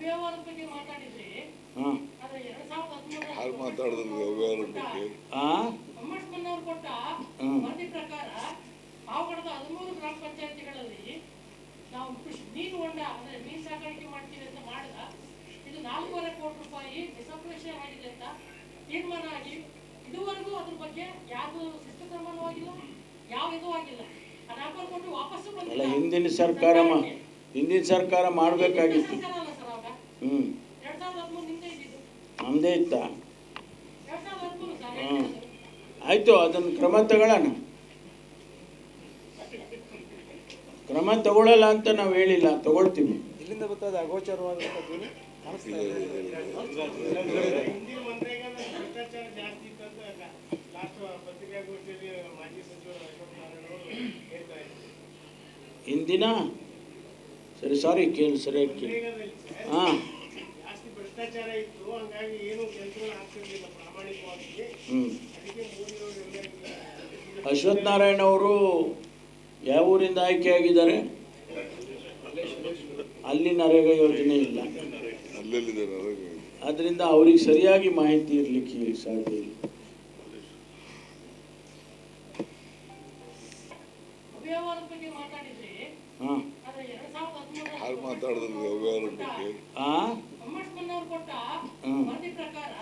ಅವ್ಯವಹಾರದ ಬಗ್ಗೆ ಮಾತಾಡಿದ್ರಿ. ಆದ್ರೆ 2013 ಹಾಲು ಮಾತಾಡಿದ್ರು ಅವ್ಯವಹಾರದ ಬಗ್ಗೆ. ಅಮ್ಮಣ್ಣಸ್ವಾಮಿ ಅವರು ಕೊಟ್ಟ ವರದಿ ಪ್ರಕಾರ ಪಾವಗಡದ 13 ಗ್ರಾಮ ಪಂಚಾಯತಿಗಳಲ್ಲಿ ನಾವು ಮೀನು ಹೊಂಡ ಅಂದ್ರೆ ಮೀನು ಸಾಕಾಣಿಕೆ ಮಾಡ್ತೀವಿ ಅಂತ ಮಾಡಿದ ಇದು 4.5 ಕೋಟಿ ರೂಪಾಯಿ ಡಿಸಪ್ರೇಷನ್ ಆಗಿದೆ ಅಂತ ತೀರ್ಮಾನ ಆಗಿ ಇದುವರೆಗೂ ಅದ್ರ ಬಗ್ಗೆ ಯಾವುದು ಶಿಸ್ತು ಕ್ರಮನೂ ಆಗಿಲ್ಲ, ಯಾವ ಇದು ಆಗಿಲ್ಲ. ಆ 4.5 ಕೋಟಿ ವಾಪಸ್ಸು ಬಂದಿಲ್ಲ. ಹಿಂದಿನ ಸರ್ಕಾರ ಮಾಡಬೇಕಾಗಿತ್ತು. 2013 ನಿಂದ ಇದ್ದಿದ್ದು ನಮ್ದೇ ಇತ್ತ. 2013 ಸರ್. ಆಯ್ತು, ಅದನ್ನು ಕ್ರಮ ತಗೊಳ್ಳೋಣ. ಕ್ರಮ ತಗೊಳ್ಳಲ್ಲ ಅಂತ ನಾವು ಹೇಳಿಲ್ಲ, ತಗೊಳ್ತೀವಿ. ಇಲ್ಲಿಂದ ಬರ್ತದೆ ಅಗೋಚರವಾದ ಹಿಂದಿನ ಸರಿ ಸಾರಿ ಕೇಳಿ ಸರಿಯಾಗಿ ಕೇಳಿ. ಭ್ರಷ್ಟಾಚಾರ ಇತ್ತು, ಹಂಗಾಗಿ ಏನು ಕೆಲಸಗಳು ಆಗ್ತಿರ್ಲಿಲ್ಲ ಪ್ರಾಮಾಣಿಕವಾಗಿ. ಅಶ್ವಥ್ ನಾರಾಯಣ ಅವರು ಯಾವ ಊರಿಂದ ಆಯ್ಕೆಯಾಗಿದ್ದಾರೆ? ಅಲ್ಲಿ ನರೇಗಾ ಯೋಜನೆ ಇಲ್ಲ, ಅದರಿಂದ ಅವ್ರಿಗೆ ಸರಿಯಾಗಿ ಮಾಹಿತಿ ಇರಲಿಕ್ಕೆ ಸಾಧ್ಯ ಇಲ್ಲ. ಹಾಲು ಮಾತಾಡಿದ್ರು ಅವ್ಯವಹಾರದ ಬಗ್ಗೆ. ಅಮ್ಮಣ್ಣಸ್ವಾಮಿ ಅವರು ಕೊಟ್ಟ ವರದಿ ಪ್ರಕಾರ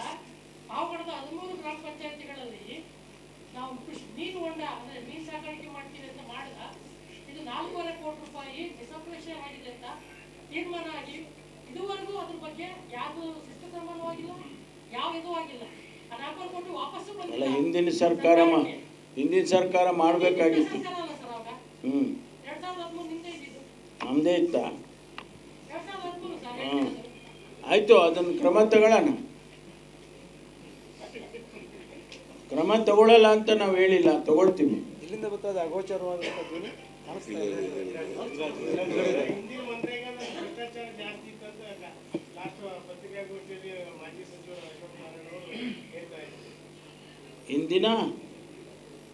ಪಾವಗಡದ 13 ಗ್ರಾಮ ಪಂಚಾಯತಿಗಳಲ್ಲಿ ನಾವು ಮೀನು ಹೊಂಡ ಅಂದ್ರೆ ಮೀನು ಸಾಕಾಣಿಕೆ ಮಾಡ್ತೀವಿ ಅಂತ ಮಾಡಿದ ಇದು 4.5 ಕೋಟಿ ರೂಪಾಯಿ ಡಿಸಪ್ರೇಷನ್ ಆಗಿದೆ ಅಂತ ತೀರ್ಮಾನ ಆಗಿ ಇದುವರೆಗೂ ಅದ್ರ ಬಗ್ಗೆ ಯಾವುದು ಶಿಸ್ತು ಕ್ರಮನೂ ಆಗಿಲ್ಲ, ಯಾವ ಇದು ಆಗಿಲ್ಲ. ಆ 4.5 ಕೋಟಿ ವಾಪಸ್ಸು ಬಂದಿಲ್ಲ. ಹಿಂದಿನ ಸರ್ಕಾರ ಮಾಡಬೇಕಾಗಿತ್ತು. 2013 ನಿಂದ ಇದ್ದಿದ್ದು ನಮ್ದೇ ಇತ್ತ. 2013 ಸರ್. ಆಯ್ತು, ಅದನ್ನು ಕ್ರಮ ತಗೊಳ್ಳೋಣ. ಕ್ರಮ ತಗೊಳ್ಳಲ್ಲ ಅಂತ ನಾವು ಹೇಳಿಲ್ಲ, ತಗೊಳ್ತೀವಿ. ಇಲ್ಲಿಂದ ಬರ್ತದೆ ಅಗೋಚರವಾದ ಹಿಂದಿನ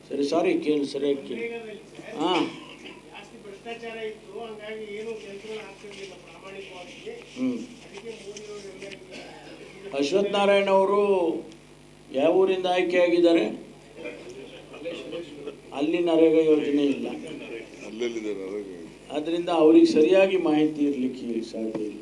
ಸರಿ ಸಾರಿ ಕೇಳಿ ಸರಿಯಾಗಿ ಕೇಳಿ. ಭ್ರಷ್ಟಾಚಾರ ಇತ್ತು, ಹಂಗಾಗಿ ಏನು ಕೆಲಸಗಳು ಆಗ್ತಿರ್ಲಿಲ್ಲ ಪ್ರಾಮಾಣಿಕವಾಗಿ. ಅಶ್ವಥ್ ನಾರಾಯಣ ಅವರು ಯಾವ ಊರಿಂದ ಆಯ್ಕೆಯಾಗಿದ್ದಾರೆ? ಅಲ್ಲಿ ನರೇಗಾ ಯೋಜನೆ ಇಲ್ಲ, ಅದರಿಂದ ಅವ್ರಿಗೆ ಸರಿಯಾಗಿ ಮಾಹಿತಿ ಇರಲಿಕ್ಕೆ ಸಾಧ್ಯ ಇಲ್ಲ.